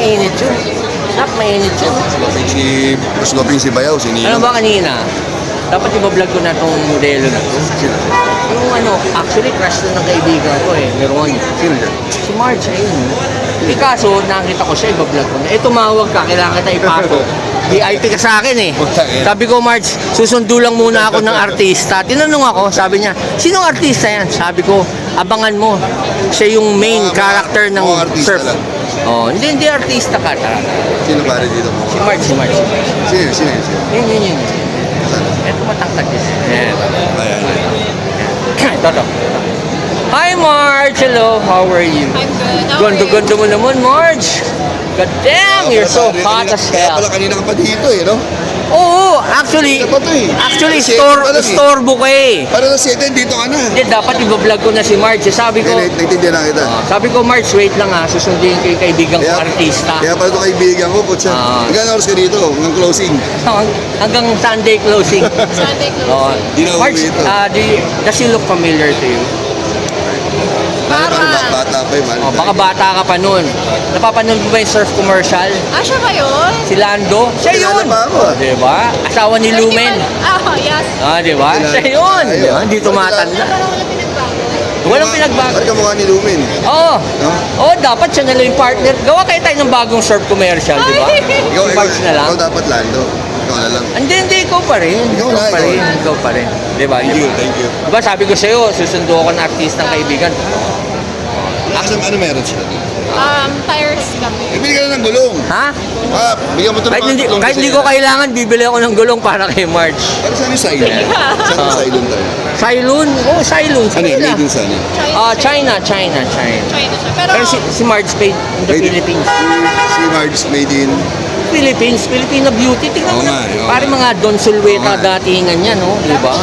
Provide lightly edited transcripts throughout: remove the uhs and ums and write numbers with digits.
mainit yun. Mainit yun. Mas goping si Bayaw, si Nino. Ano ba kanina? Dapat i-vlog ko na tong modelo na to. Yung actually crush na ng kaibigan ko eh. Meron. Sino yan? Si Marge, ayun. Hindi kaso, nakita ko siya, i-vlog ko na. Tumawag ka, kailangan kita ipasok. VIP ka sa akin eh. Sabi ko, Marge, susundo lang muna ako ng artista. Tinanong ako, sabi niya, sinong artista yan? Sabi ko, abangan mo. Siya yung main character ng surf. Oh, hindi artista ka. Sino pare dito mo? Si Marge. Sino? Yun. Ito matangkad yun. Ayan. Ito. Hi, Marge! Hello, how are you? I'm good. Ganda mo naman, Marge! God damn, you're so hot as Kaya hell. pala kanina ka pa dito eh, no? Oo, actually, Ano ba to eh? storbo ka eh. Para sa 7, dito ka na. Hindi, dapat i-vlog ko na si Marge. Sabi ko, Nagtindihan na kita. sabi ko, Marge, wait lang ha, susundin ko yung kaibigan ko artista. Kaya pala ito kaibigan ko, putsa. Hanggang oras ka dito, hanggang closing. Hanggang Sunday closing. Sunday closing. Di na Marge, uwi ito. does he look familiar to you? Bata pa yung Baka bata ka pa nun. Napapanood mo ba yung surf commercial? Siya ba yun? Si Lando? Siya Kilala yun! pa ako. Diba? Asawa ni Lumen. Yes. Diba? Siya yun! Diba? Hindi tumatanda. Parang wala pinagbago. Walang pinagbago. Ba't ka mukha ni Lumen? Oo. No? Oo, dapat siya na lang yung partner. Gawa kayo tayo ng bagong surf commercial, di ba? Ikaw, Yung parts na lang. ikaw dapat Lando. Ikaw na lang. Hindi, ikaw pa rin. Ikaw pa rin. Di ba? Thank you. Diba, sabi ko sa'yo, susundo ako ng artista ng kaibigan. Ano meron siya? Tires kami. Bibili ka na ng gulong. Ha? Bigyan mo ito ng Kahit hindi ko kailangan, bibili ako ng gulong para kay Marge. Ano saan yung Cylon? Saan yung Cylon tayo? Cylon? Oo, Cylon. Ano yung made in saan yun? China. China siya. Pero si Marge made in the Philippines. Si Marge made in Filipino beauty. Tingnan mo na. Parang mga Don Sulweta datingan yan, no? Di ba?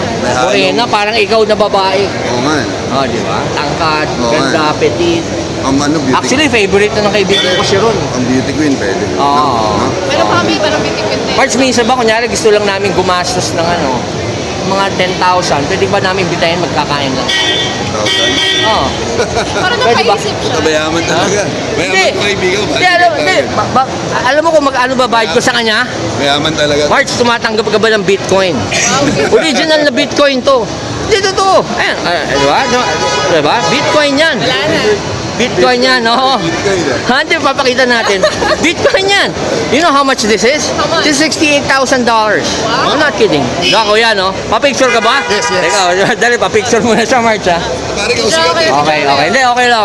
Morena, parang ikaw na babae. Oo man. Di ba? Tangkad, ganda, petit. Beauty. Actually, favorite na ng kaibigan ko si Ron. Ang beauty queen, pwede. Oo. Meron pa kami, parang beauty queen. Marge, minsan ba, kunyari gusto lang namin gumastos ng mga 10,000, pwede ba namin bitayin magkakain lang? 1,000? Oo. Parang Pwede ba? napaisip siya. Tabayaman talaga. Mayaman ko kaibigan ko. Alam mo kung magkano ba bayad ko sa kanya? Mayaman talaga. Marge, tumatanggap ka ba ng Bitcoin? Original na Bitcoin to. Hindi totoo. Ayan, diba? Bitcoin yan. Wala na. Bitcoin yan, oo. Bitcoin eh. Hindi, papakita natin. Bitcoin yan. You know how much this is? How much? This is $68,000. Wow. I'm not kidding. Ako yan, no? Pa-picture ka ba? Yes. Teka, dali, pa-picture muna sa Marge, ha? Pare, ikaw sigat eh. Okay. Hindi, okay lang.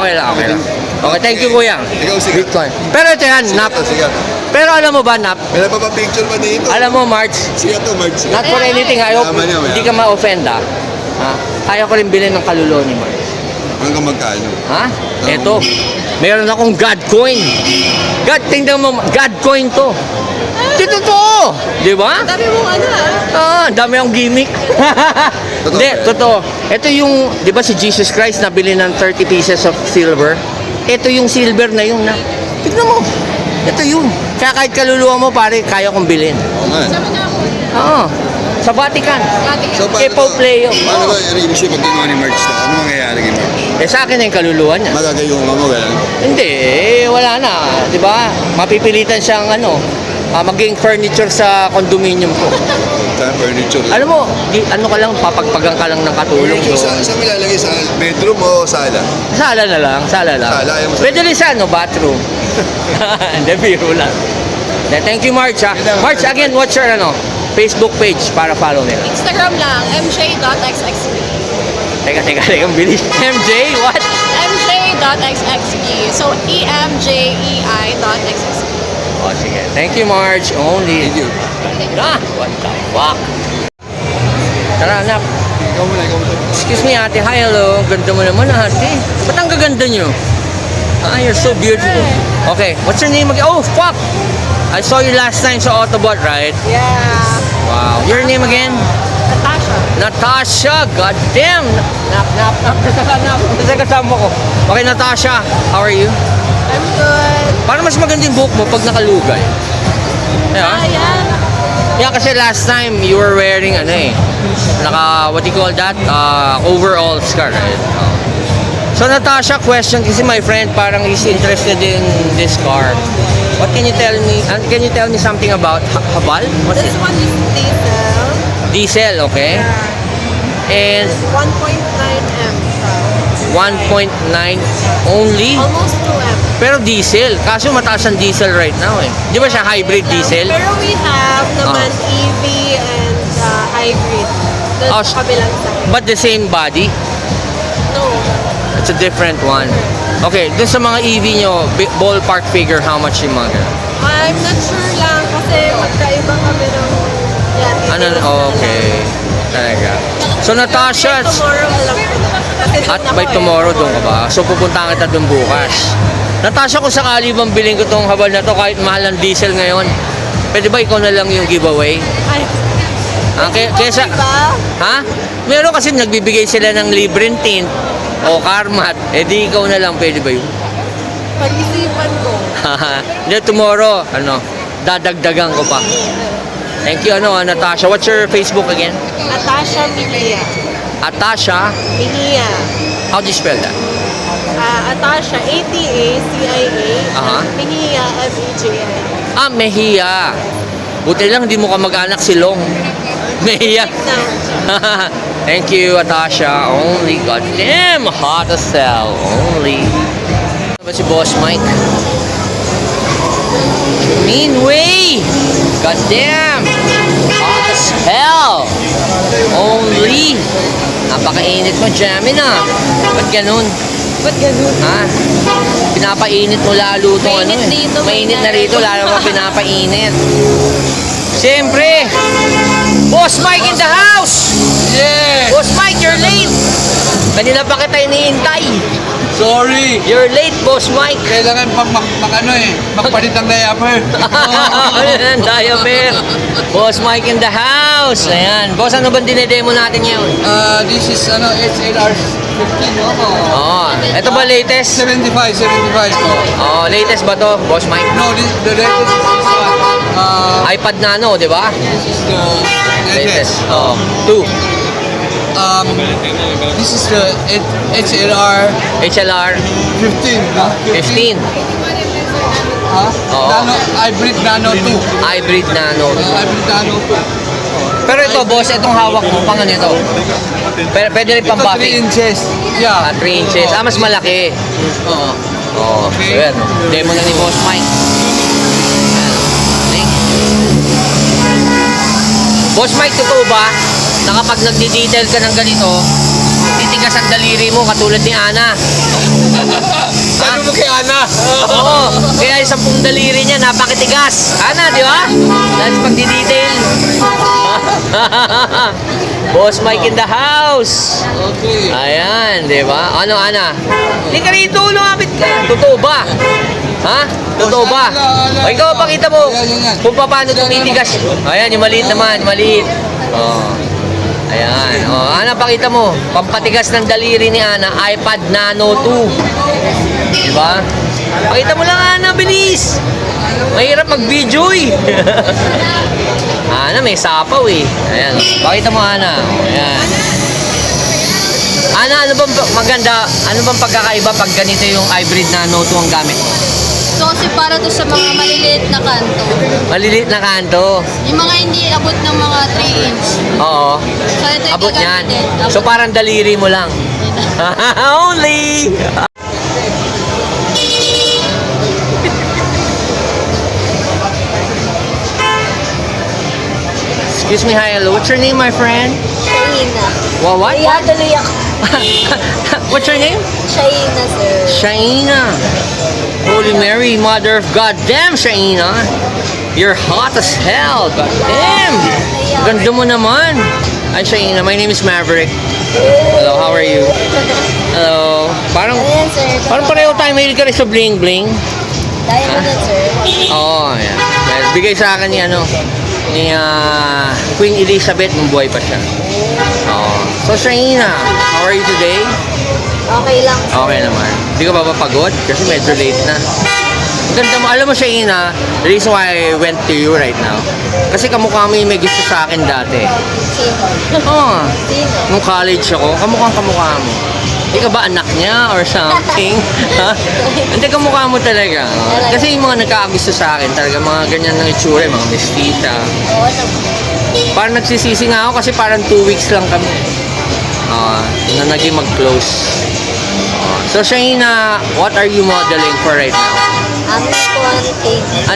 Okay, thank you, kuya. Ikaw sigat. Bitcoin. Pero ito yan, Nap. Sigat. Pero alam mo ba, Nap? May napapapicture pa dito. Alam mo, Marge, Sigat to, Marge. not for anything, I hope Mayaman yan, hindi ka ma-offend, ha? Kaya ko rin bilhin ng kaluluwa ni Marge. Hanggang magkano? Ha? Eto, meron akong God coin. God, tingnan mo, God coin to. Di totoo. Di ba? Dami mong Dami akong gimmick. Hindi, totoo. Ito yung, di ba si Jesus Christ nabili ng 30 pieces of silver? Ito yung silver na yun na. Tignan mo. Ito yun. Kaya kahit kaluluwa mo, pare, kaya kong bilhin. Oo nga. Sabi na ako. Oo. Sa Vatican. So, Kay Pope Leo. Paano ba i-issue pag ginawa ni Marge to? Ano mangyayari kay Marge? Sa akin na yung kaluluwa niya. Magagayong mo, gano'n? Hindi, wala na. Di ba? Mapipilitan siyang maging furniture sa condominium ko. Sa furniture. Alam mo, ano ka lang, papagpagan ka lang ng katulong doon. Saan mo ilalagay? Sa bedroom o sala? Sala na lang. Sala, ayaw mo sa- Pwede rin sa bathroom. Hindi, biro lang. Thank you, Marge. Marge, again, what's your Facebook page para follow nila? Instagram lang, mj.xxp. Teka, ang bilis. MJ, what? mj.xxp. So, emjei.xxp. Oh, sige. Thank you, Marge. Only. Thank you. What the fuck? Tara, anak. Ikaw muna. Excuse me, ate. Hi, hello. Ganda mo naman, ate. Ba't ang gaganda nyo? You're so beautiful. Okay, what's your name again? Oh, fuck! I saw you last time sa Autobot, right? Yeah. Wow. Your name again? Natasha. Natasha. God damn. Nap. Kasi kasama ko. Okay, Natasha. How are you? I'm good. Parang mas maganda yung buhok mo pag nakalugay. Yeah. Yeah. Kasi last time you were wearing what do you call that? Overalls ka, right? So Natasha, question kasi my friend parang is interested in this car. What can you tell me? Can you tell me something about Habal? What's This it? one is diesel. Diesel, okay. And 1.9 M. 1.9 only. Almost 2 M. Pero diesel. Kaso mataas ang diesel right now eh. Di ba siya hybrid diesel? Pero we have naman EV and hybrid. Doon Oh, sa kabilang side. But the same body? No. It's a different one. Okay, dun sa mga EV nyo, ballpark figure how much yung mga ganun? I'm not sure lang kasi magkaiba kami ng Ano, okay. Talaga. So Natasha, Tomorrow alam ko na. Kasi doon at ako by eh. tomorrow doon ka ba? So pupunta kita doon bukas. Natasha, kung sakali bang bilhin ko tong Habal na to kahit mahal ng diesel ngayon, pwede ba ikaw na lang yung giveaway? Ay, Kesa, diba? ha? Meron kasi nagbibigay sila ng libreng tint o karmat. Eh di ikaw na lang, pwede ba yun? Pag-isipan ko. Then tomorrow, dadagdagan ko pa. Thank you, Natasha. What's your Facebook again? Atasha Mihia. Atasha. Mihia. How do you spell that? Atasha, A-T-A-C-I-A. Aha. Mihia, M-E-J-I. Mejia. Buti lang, hindi mo ka mag-anak si Long. Mejia. Na. Thank you, Atasha. Only, goddamn, hot as hell. Only. Ano ba si Boss Mike? Mean way! Goddamn! Hot as hell! Only! Napakainit mo, Jamin ah. Ba't ganun? Ba't ganun? Ha? Pinapainit mo lalo itong Mainit dito, Mainit na mainit. rito, lalo mo pinapainit. Siyempre! Boss Mike in the house! Yeah! Boss Mike, you're late! Kanina pa kita iniintay. Sorry! You're late, Boss Mike. Kailangan pang magpalit ng diaper. Ang diaper. Boss Mike in the house. Ayan. Boss, ano bang dinedemo natin ngayon? This is HLR 15, no? Oh, ito ba latest? 75 po. Oh, latest ba to, Boss Mike? No, the latest is this one. iPad Nano, di ba? This is the latest. Oh, 2. This is the HLR HLR 15. no? 15. Huh? Oo. Nano, Hybrid Nano 2. Hybrid Nano. Hybrid Nano 2. Pero ito, boss, itong hawak mo, pang ano ito? Pwede rin pang Ito 3 buffing. inches. Yeah. 3 inches. Mas malaki. Oo. Oh, Okay. ayan. Demo na ni Boss Mike. Ayan. Boss Mike, totoo ba na kapag nagdi-detail ka ng ganito, titigas ang daliri mo katulad ni Ana? Ano mo kay Ana? Oo, kaya yung 10 daliri niya napakitigas. Ana, di ba? Dahil sa pagdi-detail. Boss Mike in the house. Okay. Ayan, di ba? Ano, Ana? Hindi ka rito, lumapit ka. Totoo ba? Ha? Totoo ba? O, ikaw, pakita mo kung paano tumitigas. Ayan, yung maliit naman, maliit. Oh. Ayan. O, Ana, pakita mo. Pampatigas ng daliri ni Ana, iPad Nano 2. Di ba? Pakita mo lang, Ana, bilis. Mahirap mag-video eh. Ana, may sapaw eh. Ayan. Pakita mo, Ana. Ayan. Ana, ano bang maganda, ano bang pagkakaiba pag ganito yung hybrid Nano 2 ang gamit mo? So, kasi para to sa mga maliliit na kanto. Maliliit na kanto. Yung mga hindi abot ng mga 3 inch. Oo. So, ito yung Abot yan. gagamitin. So parang daliri mo lang. Only! Excuse me, hi, hello. What's your name, my friend? Shaina. What? Kaya tuloy ako. What's your name? Shaina, sir. Shaina. Holy Mary, Mother of God. Damn, Shaina. You're hot as hell. God damn. Ganda mo naman. Hi, Shaina. My name is Maverick. Hello, how are you? Hello. Parang Ayan, sir. pareho tayo mahilig ka rin sa bling bling. Diamond yan, sir. Oo, ayan. Well, bigay sa akin ni Queen Elizabeth nung buhay pa siya. Oo. So, Shaina, how are you today? Okay lang. Okay naman. Hindi ka ba mapagod? Kasi medyo late na. Ang ganda mo. Alam mo, Shaina, the reason why I went to you right now, kasi kamukha mo yung may gusto sa akin dati. Sino? Oo. Sino? Nung college ako, kamukha mo. Hindi ka ba anak niya or something? Ha? Hindi ka mukha mo talaga. Kasi yung mga nagkakagusto sa akin, talaga mga ganyan ng itsura, mga mestita. Oo naman. Parang nagsisisi nga ako kasi parang 2 weeks lang kami. Na naging mag-close. So, Shaina, what are you modeling for right now?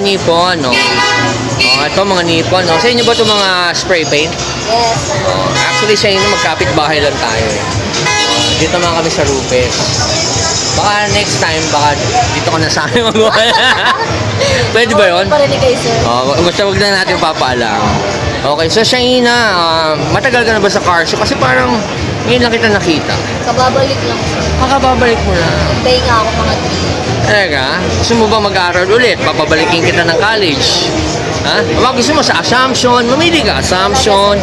Nipon, no? Ito mga nipon, no? Sa inyo ba ito mga spray paint? Yes. Actually, Shaina, magkapit-bahay lang tayo. Dito mga kami sa Rupes. Baka next time, baka dito ka na sa amin magawa. Pwede ba yun? Parinig kayo, sir. Basta wag na natin papaalam. Okay, so Shaina, matagal ka na ba sa car show? Kasi parang ngayon lang kita nakita. Kababalik lang, sir. Makababalik mo na. Pay nga ako mga 3. Talaga? Gusto mo ba mag-aaral ulit? Papabalikin kita ng college. Ha? O gusto mo sa Assumption? Mamili ka. Assumption,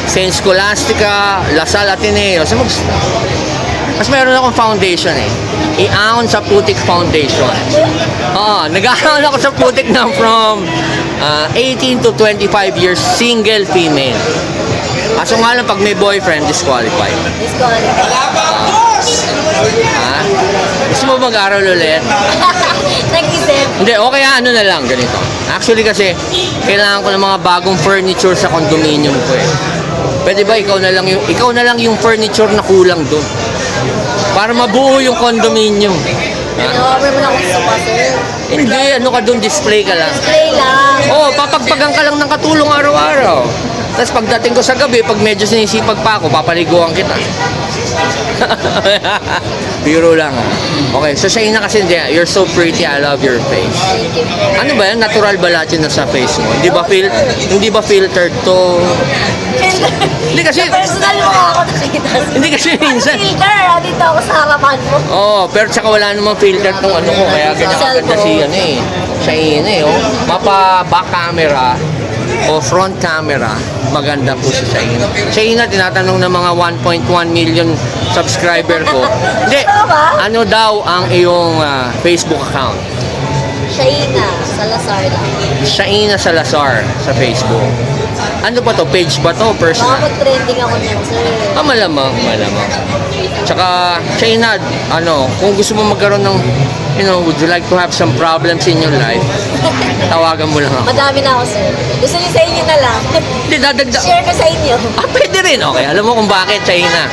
St. Scholastica, LaSalle Ateneo. Saan mo gusto? Mas meron akong foundation eh. I-aon sa Putik Foundation. Oo, nag-aon ako sa Putik na from 18 to 25 years, single female. Kaso nga lang, pag may boyfriend, disqualified. Ha? Gusto mo mag-aral ulit? Nag-isip. Hindi, okay ano na lang, ganito. Actually kasi, kailangan ko ng mga bagong furniture sa condominium ko eh. Pwede ba ikaw na lang yung furniture na kulang doon? Para mabuo yung condominium. Ha? Nakawaper mo na ako sa pa, sir. Hindi, ano ka doon, display ka lang. Play lang. Oo, papagpagan ka lang ng katulong araw-araw. Tapos pagdating ko sa gabi, pag medyo sinisipag pa ako, papaliguan kita. Biro lang. Okay, so Shaina kasi hindi, you're so pretty, I love your face. Thank you, sir. Ano ba yan? Natural ba lahat yun nasa face mo? Hindi ba filtered to? Hindi kasi, Personal mo ako nakikita. hindi kasi minsan. Filter, dito ako sa harapan mo. Oh, pero tsaka wala namang filter tong ano ko, kaya ganyan kaganda si ano eh. Shaina eh, oh. Mapa back camera o front camera, maganda po si Shaina. Shaina, tinatanong ng mga 1.1 million subscriber ko. Hindi, ano daw ang iyong Facebook account? Shaina Salazar lang. Shaina Salazar sa Facebook. Ano ba to? Page ba to? Baka Personal? mag-trending ako niyan, sir. Malamang. Tsaka, Shaina, kung gusto mo magkaroon ng, would you like to have some problems in your life? Tawagan mo lang ako. Madami na ako, sir. Gusto niyo sa inyo na lang. Hindi, dadagdag. Share ko sa inyo. Pwede rin. Okay, alam mo kung bakit, Shaina.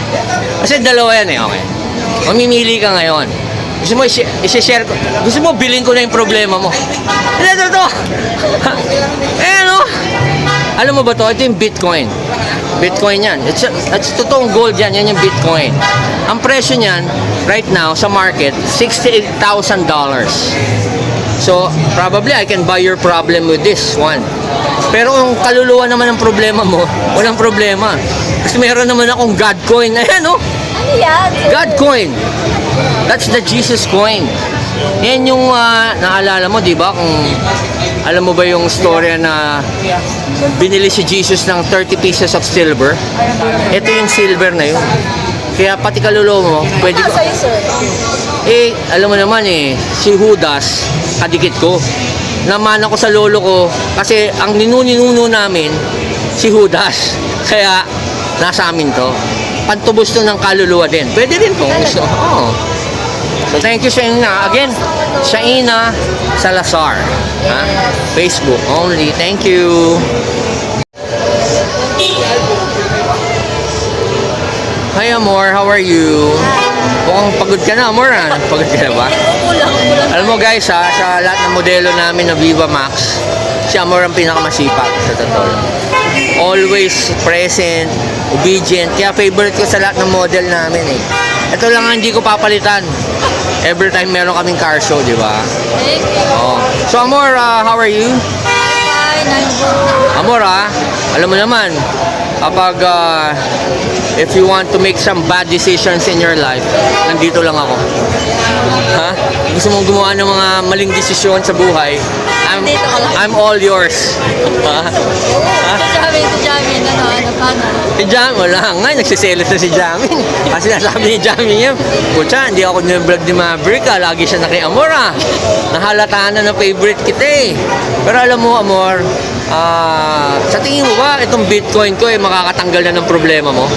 Kasi dalawa yan eh, okay. Mamimili ka ngayon. Gusto mo i-share ko? Gusto mo bilhin ko na yung problema mo? Hindi, ito. Alam mo ba to? Ito yung Bitcoin. Bitcoin yan. It's totoong gold yan. Yan yung Bitcoin. Ang presyo niyan, right now, sa market, $68,000. So, probably I can buy your problem with this one. Pero kung kaluluwa naman ang problema mo, walang problema. Kasi meron naman akong God coin. Ayan, oh. Ano yan, sir? God coin. That's the Jesus coin. Yan yung naalala mo, di ba? Kung alam mo ba yung storya na binili si Jesus ng 30 pieces of silver? Ito yung silver na yun. Kaya pati kaluluwa mo, pwede ko. Sa'yo, sir. Alam mo naman si Judas, kadikit ko. Naman ako sa lolo ko kasi ang ninuno namin, si Judas. Kaya, nasa amin to. Pantubos to ng kaluluwa din. Pwede rin kung gusto. Oo. So, thank you, Shaina. Again, Shaina Salazar. Ha? Facebook only. Thank you. Hi, Amor. How are you? Mukhang pagod ka na, Amor. Pagod ka na ba? Alam mo, guys, sa lahat ng modelo namin na Viva Max, si Amor ang pinakamasipag sa totoo. Always present, obedient. Kaya favorite ko sa lahat ng model namin eh. Ito lang ang hindi ko papalitan. Every time meron kaming car show, di ba? Thank you. Oh. So, Amor, how are you? Fine, I'm good. Amor, alam mo naman, kapag if you want to make some bad decisions in your life, nandito lang ako. Ha? Gusto mong gumawa ng mga maling desisyon sa buhay, I'm all yours. Ha? Si Jamin, paano? Si Jam, wala nga, nagsiselos na si Jamin. Kasi nasabi ni Jamin niya, putya, hindi ako nag-vlog ni Maverick, lagi siya naki-Amor Nahalata na favorite kita eh. Pero alam mo, Amor, sa tingin mo ba, itong Bitcoin ko makakatanggal na ng problema mo?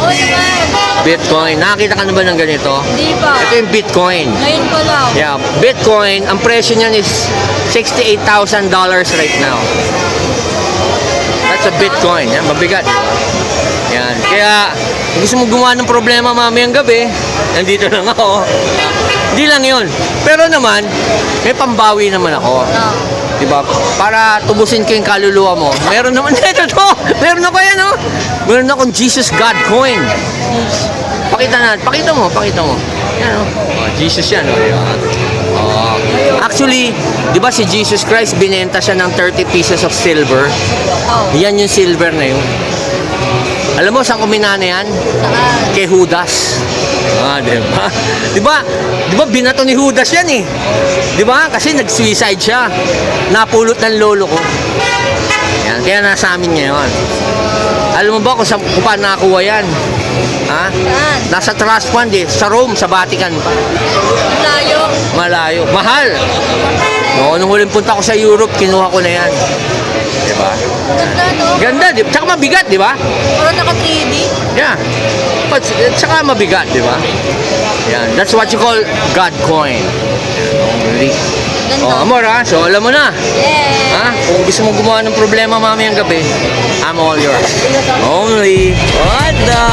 Oo naman. Bitcoin. Nakakita ka na ba ng ganito? Hindi pa. Ito yung Bitcoin. Ngayon pa lang. Yeah, Bitcoin, ang presyo niyan is $68,000 right now. That's a Bitcoin. Yan, mabigat. Diba? Yan. Kaya, kung gusto mo gumawa ng problema mamayang gabi, nandito lang ako. Hindi lang yun. Pero naman, may pambawi naman ako. Oo. Diba? Para tubusin ko yung kaluluwa mo. Meron naman, ito to. Meron ako yan, oh. Meron akong Jesus God coin. Pakita mo. Yan, oh. Oh, Jesus yan, oh. Yan. Oh. Actually, di ba si Jesus Christ, binenta siya ng 30 pieces of silver? Oh. Yan yung silver na yun. Alam mo, saan kuminana yan? Saan? Kay Judas. Di ba? Di ba binato ni Judas yan eh? Di ba? Kasi nag-suicide siya. Napulot ng lolo ko. Yan, kaya nasa amin ngayon. Alam mo ba kung paano nakakuha yan? Ha? Saan? Nasa trust fund eh. Sa Rome, sa Vatican pa. Malayo. Malayo. Mahal. No, nung huling punta ko sa Europe, kinuha ko na yan. Di ba? Ganda, no? Ganda, di ba? Tsaka mabigat, di ba? Parang naka-3D. Yeah. But, tsaka mabigat, di ba? Yan. That's what you call God coin. Yan. Ganda. Oh, Amor ha? So, alam mo na. Yeah. Ha? Kung gusto mo gumawa ng problema mamayang gabi, I'm all yours. Only. What the?